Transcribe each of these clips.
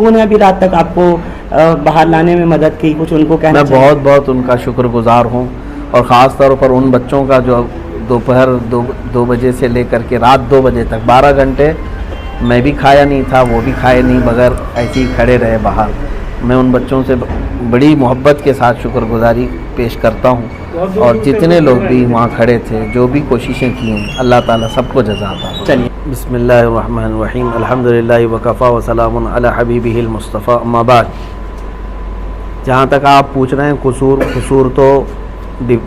لوگوں نے ابھی رات تک آپ کو باہر لانے میں مدد کی، کچھ ان کو کہنا میں بہت بہت ان کا شکر گزار ہوں، اور خاص طور پر ان بچوں کا جو دوپہر 2 بجے سے لے کر کے رات 2 بجے تک 12 گھنٹے میں بھی کھایا نہیں تھا، وہ بھی کھائے نہیں، بغیر ایسے ہی کھڑے رہے باہر. میں ان بچوں سے بڑی محبت کے ساتھ شکر گزاری پیش کرتا ہوں، اور جتنے لوگ بھی وہاں کھڑے تھے، جو بھی کوششیں کی ہیں، اللہ تعالیٰ سب کو جزا عطا فرمائے. چلیے بسم اللہ الرحمن الرحیم، الحمدللہ وکفیٰ وسلام علی حبیبہ المصطفیٰ، اما بعد. جہاں تک آپ پوچھ رہے ہیں قصور تو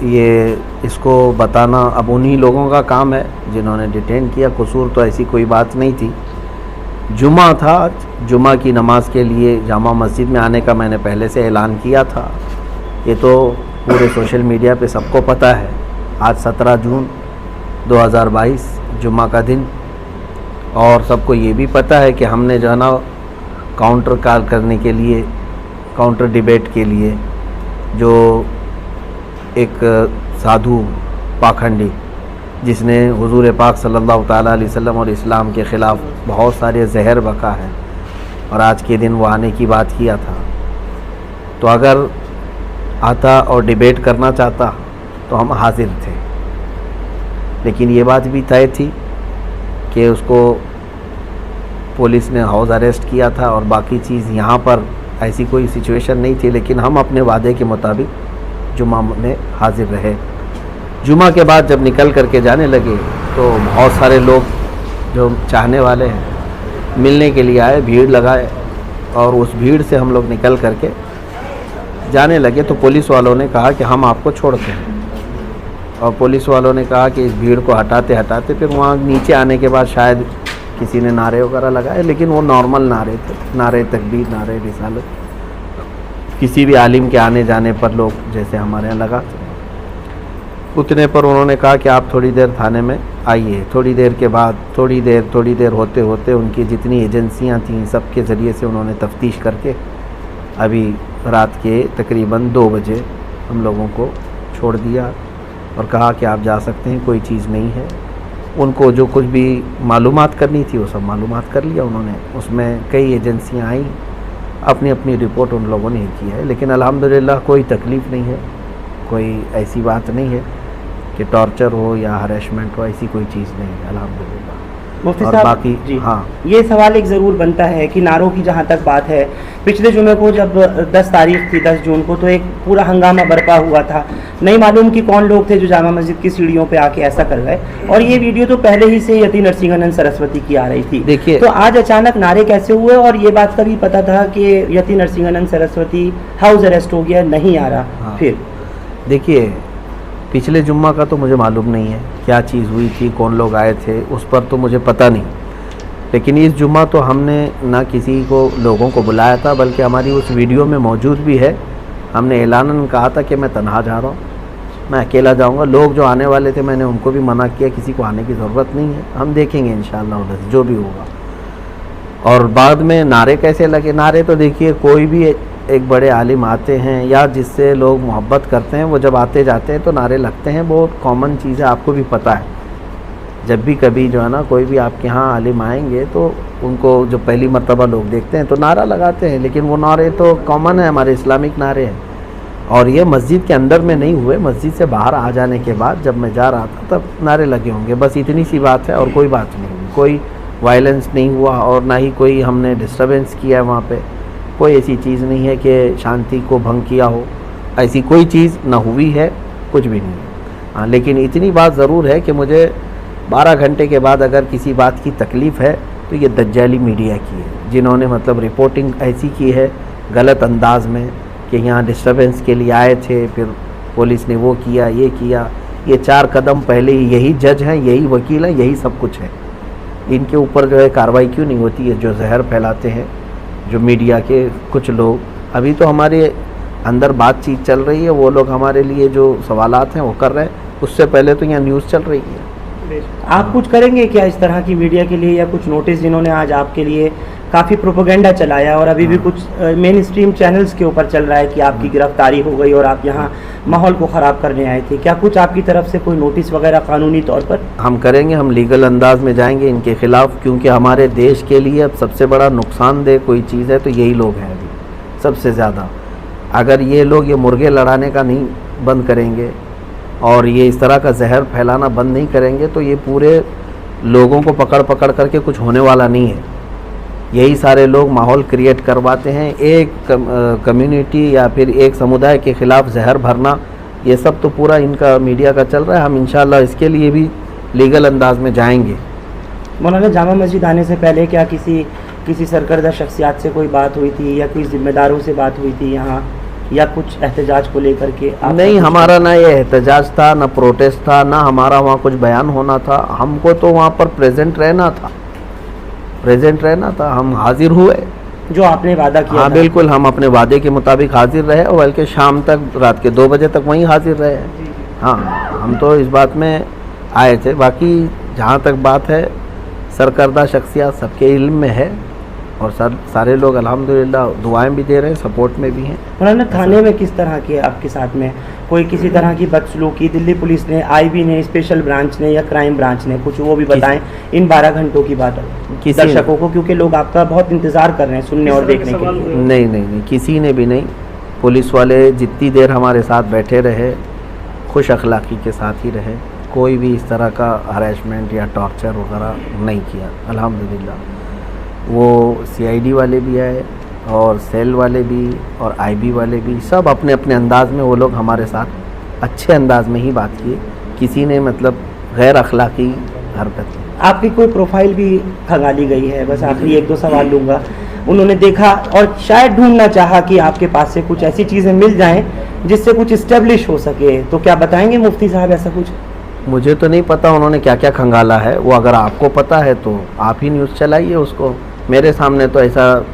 یہ اس کو بتانا اب انہی لوگوں کا کام ہے جنہوں نے ڈیٹین کیا. قصور تو ایسی کوئی بات نہیں تھی. جمعہ تھا، جمعہ کی نماز کے لیے جامع مسجد میں آنے کا میں نے پہلے سے اعلان کیا تھا. یہ تو پورے سوشل میڈیا پہ سب کو پتہ ہے. آج 17 جون 2022 جمعہ کا دن، اور سب کو یہ بھی پتہ ہے کہ ہم نے جو ہے نا کاؤنٹر کال کرنے کے لیے، کاؤنٹر ڈیبیٹ کے لیے، جو ایک سادھو پاکھنڈی جس نے حضور پاک صلی اللہ تعالیٰ علیہ وسلم اور اسلام کے خلاف بہت سارے زہر بکا ہے، اور آج کے دن وہ آنے کی بات کیا تھا. تو اگر آتا اور ڈیبیٹ کرنا چاہتا تو ہم حاضر تھے، لیکن یہ بات بھی طے تھی کہ اس کو پولیس نے ہاؤس اریسٹ کیا تھا، اور باقی چیز یہاں پر ایسی کوئی سچویشن نہیں تھی. لیکن ہم اپنے وعدے کے مطابق جمعہ میں حاضر رہے. جمعہ کے بعد جب نکل کر کے جانے لگے تو بہت سارے لوگ جو چاہنے والے ہیں ملنے کے لیے آئے، بھیڑ لگائے، اور اس بھیڑ سے ہم لوگ نکل کر کے جانے لگے تو پولیس والوں نے کہا کہ ہم آپ کو چھوڑتے ہیں. اور پولیس والوں نے کہا کہ اس بھیڑ کو ہٹاتے ہٹاتے پھر وہاں نیچے آنے کے بعد شاید کسی نے نعرے وغیرہ لگائے، لیکن وہ نارمل نعرے تھے، نعرے تکبیر، نعرے رسالت، کسی بھی عالم کے آنے جانے پر لوگ جیسے ہمارے یہاں لگاتے ہیں. اتنے پر انہوں نے کہا کہ آپ تھوڑی دیر تھانے میں آئیے. تھوڑی دیر کے بعد تھوڑی دیر ہوتے ہوتے ان کی جتنی ایجنسیاں تھیں سب کے ذریعے سے انہوں نے تفتیش کر کے ابھی رات کے تقریباً 2 بجے ہم لوگوں کو چھوڑ دیا، اور کہا کہ آپ جا سکتے ہیں، کوئی چیز نہیں ہے. ان کو جو کچھ بھی معلومات کرنی تھی وہ سب معلومات کر لیا انہوں نے. اس میں کئی ایجنسیاں آئیں، اپنی اپنی رپورٹ ان لوگوں نے کی ہے، لیکن الحمدللہ کوئی تکلیف نہیں ہے، کوئی ایسی بات نہیں ہے کہ ٹارچر ہو یا ہریشمنٹ ہو، ایسی کوئی چیز نہیں ہے الحمدللہ. مفتی اور صاحب باقی جی ہاں، یہ سوال ایک ضرور بنتا ہے کہ نعروں کی جہاں تک بات ہے، پچھلے جمعے کو جب 10 تاریخ تھی 10 جون کو تو ایک پورا ہنگامہ برپا ہوا تھا. نہیں معلوم کہ کون لوگ تھے جو جامع مسجد کی سیڑھیوں پہ آ کے ایسا کر گئے، اور یہ ویڈیو تو پہلے ہی سے یتی نرسنگھنن سرسوتی کی آ رہی تھی. دیکھیے تو آج اچانک نعرے کیسے ہوئے؟ اور یہ بات کا بھی پتا تھا کہ یتی نرسنگھنن سرسوتی ہاؤس اریسٹ ہو گیا، نہیں آ رہا. پھر دیکھیے پچھلے جمعہ کا تو مجھے معلوم نہیں ہے کیا چیز ہوئی تھی، کون لوگ آئے تھے، اس پر تو مجھے پتہ نہیں. لیکن اس جمعہ تو ہم نے نہ کسی کو لوگوں کو بلایا تھا، بلکہ ہماری اس ویڈیو میں موجود بھی ہے. ہم نے اعلاناً کہا تھا کہ میں تنہا جا رہا ہوں، میں اکیلا جاؤں گا. لوگ جو آنے والے تھے میں نے ان کو بھی منع کیا، کسی کو آنے کی ضرورت نہیں ہے، ہم دیکھیں گے انشاءاللہ ادھر جو بھی ہوگا. اور بعد میں نعرے کیسے لگے؟ نعرے تو دیکھیے کوئی بھی ایک بڑے عالم آتے ہیں یا جس سے لوگ محبت کرتے ہیں، وہ جب آتے جاتے ہیں تو نعرے لگتے ہیں، بہت کامن چیز ہے، آپ کو بھی پتہ ہے. جب بھی کبھی جو ہے نا کوئی بھی آپ کے ہاں عالم آئیں گے تو ان کو جو پہلی مرتبہ لوگ دیکھتے ہیں تو نعرہ لگاتے ہیں. لیکن وہ نعرے تو کامن ہے، ہمارے اسلامک نعرے ہیں. اور یہ مسجد کے اندر میں نہیں ہوئے، مسجد سے باہر آ جانے کے بعد جب میں جا رہا تھا تب نعرے لگے ہوں گے. بس اتنی سی بات ہے اور کوئی بات نہیں ہوئی. کوئی وائلنس نہیں ہوا اور نہ ہی کوئی ہم نے ڈسٹربنس کیا ہے وہاں پہ. کوئی ایسی چیز نہیں ہے کہ شانتی کو بھنگ کیا ہو، ایسی کوئی چیز نہ ہوئی ہے، کچھ بھی نہیں. ہاں لیکن اتنی بات ضرور ہے کہ مجھے 12 گھنٹے کے بعد اگر کسی بات کی تکلیف ہے تو یہ دجالی میڈیا کی ہے، جنہوں نے مطلب رپورٹنگ ایسی کی ہے غلط انداز میں کہ یہاں ڈسٹربنس کے لیے آئے تھے، پھر پولیس نے وہ کیا یہ کیا. یہ 4 قدم پہلے ہی یہی جج ہیں، یہی وکیل ہیں، یہی سب کچھ ہے. ان کے اوپر جو ہے کارروائی کیوں نہیں ہوتی ہے؟ جو زہر پھیلاتے ہیں جو میڈیا کے کچھ لوگ. ابھی تو ہمارے اندر بات چیت چل رہی ہے، وہ لوگ ہمارے لیے جو سوالات ہیں وہ کر رہے ہیں، اس سے پہلے تو یہاں نیوز چل رہی ہے. آپ کچھ کریں گے کیا اس طرح کی میڈیا کے لیے، یا کچھ نوٹس جنہوں نے آج آپ کے لیے काफ़ी प्रोपेगेंडा चलाया और अभी भी कुछ मेन स्ट्रीम चैनल्स के ऊपर चल रहा है कि आपकी गिरफ्तारी हो गई और आप यहाँ माहौल को ख़राब करने आए थे। क्या कुछ आपकी तरफ से कोई नोटिस वगैरह कानूनी तौर पर? हम करेंगे, हम लीगल अंदाज में जाएंगे इनके खिलाफ, क्योंकि हमारे देश के लिए अब सबसे बड़ा नुकसानदेह कोई चीज़ है तो यही लोग हैं अभी सबसे ज़्यादा। अगर ये लोग ये मुर्गे लड़ाने का नहीं बंद करेंगे और ये इस तरह का जहर फैलाना बंद नहीं करेंगे तो ये पूरे लोगों को पकड़ पकड़ करके कुछ होने वाला नहीं है। यही सारे लोग माहौल क्रिएट करवाते हैं, एक कम्युनिटी या फिर एक समुदाय के ख़िलाफ़ जहर भरना, ये सब तो पूरा इनका मीडिया का चल रहा है। हम इंशाल्लाह इसके लिए भी लीगल अंदाज में जाएंगे। मौलाना, जामा मस्जिद आने से पहले क्या किसी सरकर्दा शख्सियात से कोई बात हुई थी या कोई ज़िम्मेदारों से बात हुई थी यहाँ, या कुछ एहतजाज को लेकर के? नहीं, हमारा ना ये एहतजाज था, ना प्रोटेस्ट था, ना हमारा वहाँ कुछ बयान होना था। हमको तो वहाँ पर प्रेजेंट रहना था, हम हाजिर हुए जो आपने वादा किया। हाँ बिल्कुल, हम अपने वादे के मुताबिक हाजिर रहे और बल्कि शाम तक, रात के 2 बजे तक वहीं हाजिर रहे। हाँ, हम तो इस बात में आए थे। बाकी जहाँ तक बात है सरकर्दा शख्सियत सबके इल्म में है और सारे लोग अल्हम्दुलिल्लाह दुआएं भी दे रहे हैं, सपोर्ट में भी हैं। उन्होंने थाने में किस तरह की आपके साथ में कोई किसी तरह की बदसलूकी दिल्ली पुलिस ने, आईबी ने, स्पेशल ब्रांच ने या क्राइम ब्रांच ने, कुछ वो भी बताएं इन 12 घंटों की बात दर्शकों को, क्योंकि लोग आपका बहुत इंतज़ार कर रहे हैं सुनने और देखने के लिए। नहीं, किसी ने भी नहीं। पुलिस वाले जितनी देर हमारे साथ बैठे रहे खुश अखलाक़ी के साथ ही रहे, कोई भी इस तरह का हरेसमेंट या टॉर्चर वगैरह नहीं किया अल्हम्दुलिल्लाह। वो सीआईडी वाले भी आए और सेल वाले भी और आईबी वाले भी, सब अपने अपने अंदाज में वो लोग हमारे साथ अच्छे अंदाज में ही बात किए। किसी ने मतलब गैर अखलाक़ी हरकत की। आपकी कोई प्रोफाइल भी खंगाली गई है? बस आखिरी 1-2 सवाल लूँगा। उन्होंने देखा और शायद ढूंढना चाहा कि आपके पास से कुछ ऐसी चीज़ें मिल जाएं जिससे कुछ इस्टेब्लिश हो सके, तो क्या बताएंगे मुफ्ती साहब ऐसा कुछ? मुझे तो नहीं पता उन्होंने क्या क्या खंगाला है, वो अगर आपको पता है तो आप ही न्यूज़ चलाइए उसको। मेरे सामने तो ऐसा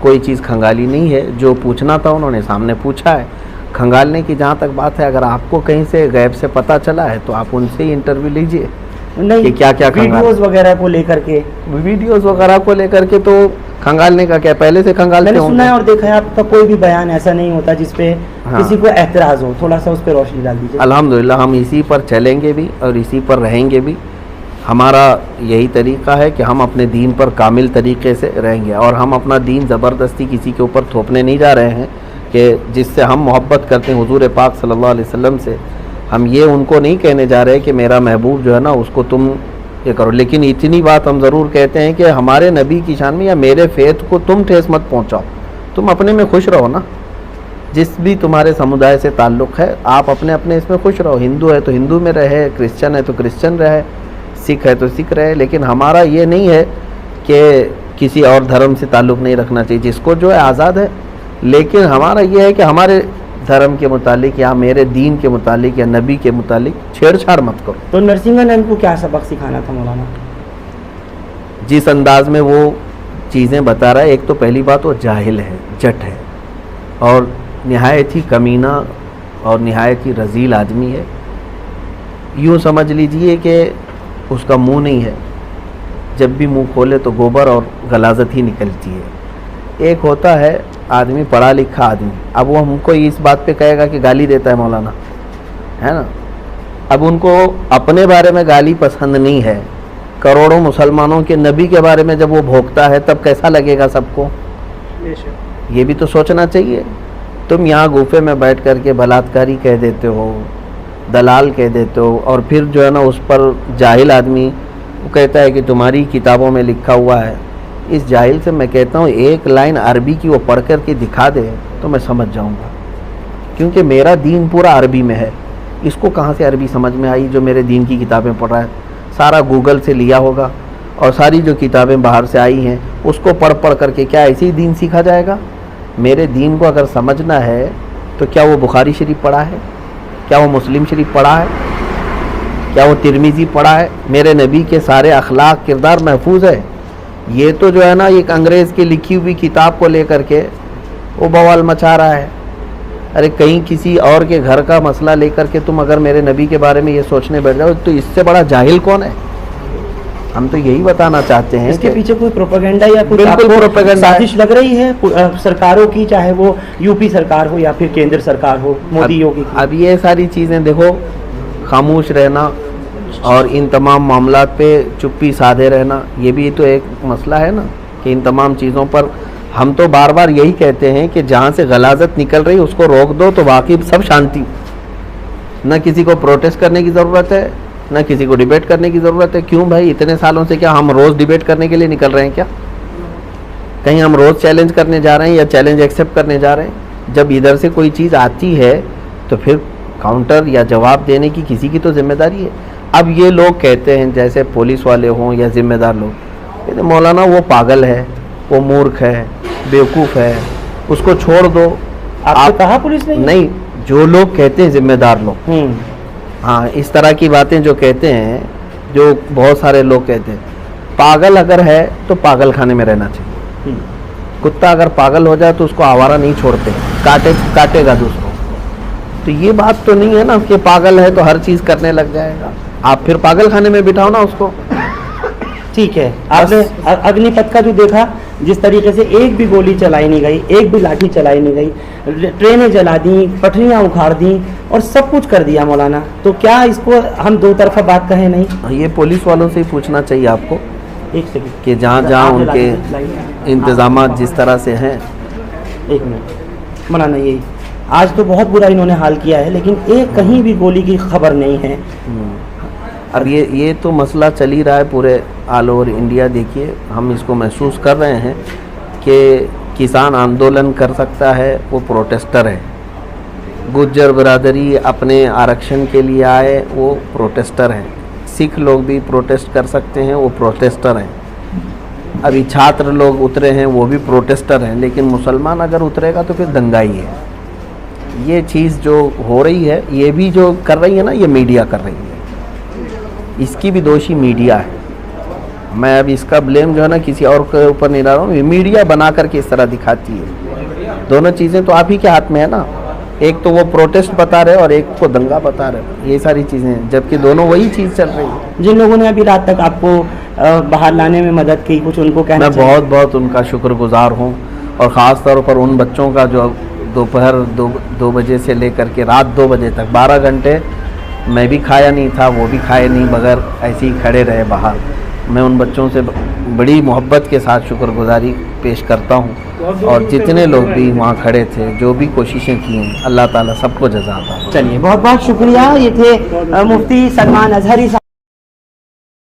कोई चीज़ खंगाली नहीं है, जो पूछना था उन्होंने सामने पूछा है। खंगालने की जहाँ तक बात है, अगर आपको कहीं से गैब से पता चला है तो आप उनसे ही इंटरव्यू लीजिए। नहीं, कि क्या क्या वीडियोस वगैरह को लेकर के, तो खंगालने का क्या, पहले से खंगालते मैंने सुना है और देखा है आपका कोई भी बयान ऐसा नहीं होता जिसपे हाँ। किसी को एतराज़ हो। थोड़ा सा उस पर रोशनी डाल दीजिए। अल्हम्दुलिल्लाह हम इसी पर चलेंगे भी और इसी पर रहेंगे भी। हमारा यही तरीका है कि हम अपने दीन पर कामिल तरीके से रहेंगे और हम अपना दीन ज़बरदस्ती किसी के ऊपर थोपने नहीं जा रहे हैं कि जिससे हम मोहब्बत करते हैं हुजूर पाक सल्लल्लाहु अलैहि वसल्लम से। हम ये उनको नहीं कहने जा रहे कि मेरा महबूब जो है ना उसको तुम ये करो, लेकिन इतनी बात हम ज़रूर कहते हैं कि हमारे नबी की शान में या मेरे फेथ को तुम ठेस मत पहुँचाओ। तुम अपने में खुश रहो ना, जिस भी तुम्हारे समुदाय से ताल्लुक़ है आप अपने अपने इसमें खुश रहो। हिंदू है तो हिंदू में रहे, क्रिश्चियन है तो क्रिश्चियन रहे, सिख है तो सिख रहे। लेकिन हमारा ये नहीं है कि किसी और धर्म से ताल्लुक़ नहीं रखना चाहिए, जिसको जो है आज़ाद है। लेकिन हमारा ये है कि हमारे धर्म के मुतालिक या मेरे दीन के मुतालिक या नबी के मुतालिक छेड़छाड़ मत करो। तो नरसिंहानंद को क्या सबक सिखाना था मौलाना? जिस अंदाज में वो चीज़ें बता रहा है, एक तो पहली बात वो जाहिल है, जट है और निहायत ही कमीना और निहायत ही रजील आदमी है। यूँ समझ लीजिए कि उसका मुंह नहीं है, जब भी मुंह खोले तो गोबर और गलाजत ही निकलती है। एक होता है आदमी पढ़ा लिखा आदमी, अब वो हमको इस बात पे कहेगा कि गाली देता है मौलाना, है ना। अब उनको अपने बारे में गाली पसंद नहीं है, करोड़ों मुसलमानों के नबी के बारे में जब वो भोंकता है तब कैसा लगेगा सबको, ये भी तो सोचना चाहिए। तुम यहाँ गुफे में बैठ कर के बलात्कारी कह देते हो, दलाल कह देते हो और फिर जो है ना उस पर जाहिल आदमी वो कहता है कि तुम्हारी किताबों में लिखा हुआ है। इस जाहिल से मैं कहता हूँ एक लाइन अरबी की वो पढ़ कर के दिखा दे तो मैं समझ जाऊँगा, क्योंकि मेरा दीन पूरा अरबी में है। इसको कहाँ से अरबी समझ में आई जो मेरे दीन की किताबें पढ़ रहा है? सारा गूगल से लिया होगा और सारी जो किताबें बाहर से आई हैं उसको पढ़ पढ़ करके क्या ऐसे ही दीन सीखा जाएगा? मेरे दीन को अगर समझना है तो क्या वो बुखारी शरीफ पढ़ा है, क्या वो मुस्लिम शरीफ पढ़ा है, क्या वो तिरमिज़ी पढ़ा है? मेरे नबी के सारे अखलाक किरदार महफूज है। ये तो जो है ना एक अंग्रेज़ की लिखी हुई किताब को लेकर के वो बवाल मचा रहा है। अरे कहीं किसी और के घर का मसला लेकर के तुम अगर मेरे नबी के बारे में ये सोचने बैठ जाओ तो इससे बड़ा जाहिल कौन है? हम तो यही बताना चाहते हैं इसके कि पीछे कोई प्रोपेगेंडा या कुछ बिल्कुल आपको प्रोपेगेंडा है। साजिश लग रही है सरकारों की, चाहे वो यूपी सरकार हो या फिर केंद्र सरकार हो, मोदी योगी की? अब ये सारी चीज़ें देखो, खामोश रहना और इन तमाम मामलात पे चुप्पी साधे रहना, ये भी तो एक मसला है ना, कि इन तमाम चीज़ों पर हम तो बार बार यही कहते हैं कि जहाँ से गलाजत निकल रही उसको रोक दो तो बाकी सब शांति। न किसी को प्रोटेस्ट करने की ज़रूरत है, न किसी को डिबेट करने की ज़रूरत है। क्यों भाई, इतने सालों से क्या हम रोज़ डिबेट करने के लिए निकल रहे हैं क्या? कहीं हम रोज़ चैलेंज करने जा रहे हैं या चैलेंज एक्सेप्ट करने जा रहे हैं? जब इधर से कोई चीज़ आती है तो फिर काउंटर या जवाब देने की किसी की तो जिम्मेदारी है। अब ये लोग कहते हैं, जैसे पुलिस वाले हों या ज़िम्मेदार लोग, कहते मौलाना वो पागल है, वो मूर्ख है, बेवकूफ़ है, उसको छोड़ दो। आपने कहा पुलिस ने? नहीं, जो लोग कहते हैं ज़िम्मेदार लोग, हाँ, इस तरह की बातें जो कहते हैं, जो बहुत सारे लोग कहते हैं, पागल अगर है तो पागल खाने में रहना चाहिए। कुत्ता अगर पागल हो जाए तो उसको आवारा नहीं छोड़ते, काटेगा दूसरों। तो ये बात तो नहीं है ना कि पागल है तो हर चीज़ करने लग जाएगा। आप फिर पागल खाने में बिठाओ ना उसको। ठीक है, आपने अग्निपथ का जो देखा, जिस तरीके से एक भी गोली चलाई नहीं गई, एक भी लाठी चलाई नहीं गई, ट्रेनें जला दी, पटरियां उखाड़ दी और सब कुछ कर दिया मौलाना, तो क्या इसको हम दो तरफा बात कहें नहीं? ये पुलिस वालों से ही पूछना चाहिए आपको एक सेकंड, कि जहाँ जहाँ उनके इंतजामात जिस तरह से हैं। एक मिनट मौलाना, यही आज तो बहुत बुरा इन्होंने हाल किया है, लेकिन एक कहीं भी गोली की खबर नहीं है। अब ये तो मसला चल ही रहा है पूरे ऑल ओवर इंडिया। देखिए, हम इसको महसूस कर रहे हैं कि किसान आंदोलन कर सकता है, वो प्रोटेस्टर है। गुज्जर बरादरी अपने आरक्षण के लिए आए, वो प्रोटेस्टर हैं। सिख लोग भी प्रोटेस्ट कर सकते हैं, वो प्रोटेस्टर हैं। अभी छात्र लोग उतरे हैं, वो भी प्रोटेस्टर हैं। लेकिन मुसलमान अगर उतरेगा तो फिर दंगाई है। ये चीज़ जो हो रही है, ये भी जो कर रही है ना, ये मीडिया कर रही है। इसकी भी दोषी मीडिया है। मैं अब इसका ब्लेम जो है ना किसी और के ऊपर नहीं डाल रहा हूँ, मीडिया बना करके इस तरह दिखाती है। दोनों चीज़ें तो आप ही के हाथ में है ना, एक तो वो प्रोटेस्ट बता रहे और एक को दंगा बता रहे, ये सारी चीज़ें, जबकि दोनों वही चीज़ चल रही है। जिन लोगों ने अभी रात तक आपको बाहर लाने में मदद की, कुछ उनको कहना मैं बहुत बहुत उनका शुक्रगुजार हूँ, और ख़ास तौर पर उन बच्चों का जो दोपहर 2 बजे से लेकर के रात 2 बजे तक 12 घंटे मैं भी खाया नहीं था, वो भी खाए नहीं, बगैर ऐसे ही खड़े रहे बाहर। मैं उन बच्चों से बड़ी मोहब्बत के साथ शुक्रगुजारी पेश करता हूँ, और जितने लोग भी वहाँ खड़े थे, जो भी कोशिशें की हैं, अल्लाह ताला सबको जज़ा अता। चलिए, बहुत बहुत शुक्रिया। ये थे मुफ्ती सलमान अजहरी साहब।